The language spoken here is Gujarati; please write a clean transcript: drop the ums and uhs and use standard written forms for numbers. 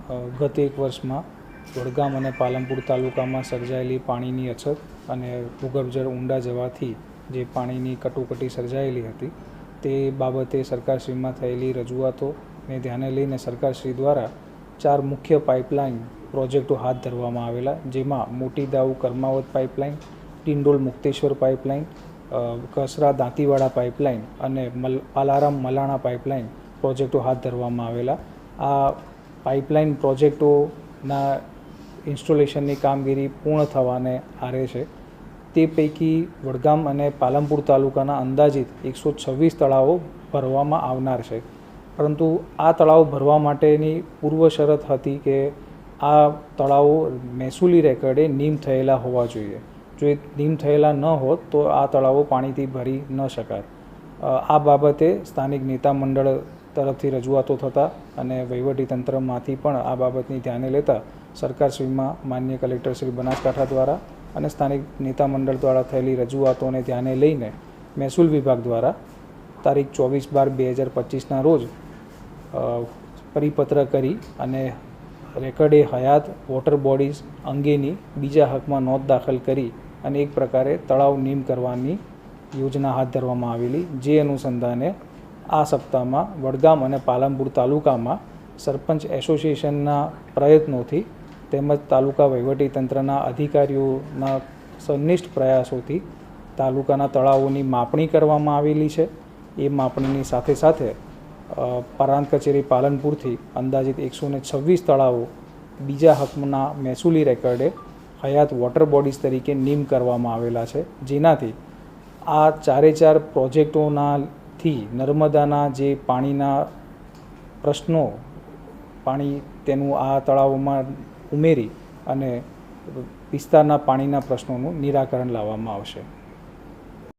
ગત એક વર્ષમાં વડગામ અને પાલનપુર તાલુકામાં સર્જાયેલી પાણીની અછત અને ભૂગર્ભજળ ઊંડા જવાથી જે પાણીની કટોકટી સર્જાયેલી હતી તે બાબતે સરકારશ્રીમાં થયેલી રજૂઆતોને ધ્યાને લઈને સરકારશ્રી દ્વારા 4 મુખ્ય પાઇપલાઇન પ્રોજેક્ટો હાથ ધરવામાં આવેલા, જેમાં Moti Dau Karmavat pipeline, Tindol Mukteshwar pipeline, Kasra Dantiwada pipeline અને પાલારામ મલાણા પાઇપલાઇન પ્રોજેક્ટો હાથ ધરવામાં આવેલા. આ પાઇપલાઇન પ્રોજેક્ટોના ઇન્સ્ટોલેશનની કામગીરી પૂર્ણ થવાને આરે છે. તે પૈકી વડગામ અને પાલનપુર તાલુકાના અંદાજિત 126 તળાવો ભરવામાં આવનાર છે. પરંતુ આ તળાવ ભરવા માટેની પૂર્વ શરત હતી કે આ તળાવો મહેસૂલી રેકર્ડે નીમ થયેલા હોવા જોઈએ. જો એ નીમ થયેલા ન હોત તો આ તળાવો પાણીથી ભરી ન શકાય. આ બાબતે સ્થાનિક નેતા મંડળ તરફથી રજૂઆતો થતા અને વહીવટીતંત્રમાંથી પણ આ બાબતની ધ્યાને લેતા સરકારશ્રીમાં માનનીય કલેક્ટર શ્રી બનાસકાંઠા દ્વારા અને સ્થાનિક નેતા મંડળ દ્વારા થયેલી રજૂઆતોને ધ્યાને લઈને મહેસૂલ વિભાગ દ્વારા તારીખ 24/12/2025ના રોજ પરિપત્ર કરી અને રેકર્ડે હયાત વોટર બોડીઝ અંગેની બીજા હકમાં નોંધ દાખલ કરી અને એક પ્રકારે તળાવ નીમ કરવાની યોજના હાથ ધરવામાં આવેલી. જે અનુસંધાને આ સપ્તાહમાં વડગામ અને પાલનપુર તાલુકામાં સરપંચ એસોસિએશનના પ્રયત્નોથી તેમજ તાલુકા વહીવટીતંત્રના અધિકારીઓના સંનિષ્ઠ પ્રયાસોથી તાલુકાના તળાવોની માપણી કરવામાં આવેલી છે. એ માપણીની સાથે સાથે પ્રાંત કચેરી પાલનપુરથી અંદાજિત 126 તળાવો બીજા હકના મહેસૂલી રેકર્ડે હયાત વોટર બોડીઝ તરીકે નીમ કરવામાં આવેલા છે. જેનાથી આ 4 પ્રોજેક્ટોનાથી નર્મદાના જે પાણીના પ્રશ્નો પાણી તેનું આ તળાવોમાં ઉમેરી અને વિસ્તારના પાણીના પ્રશ્નોનું નિરાકરણ લાવવામાં આવશે.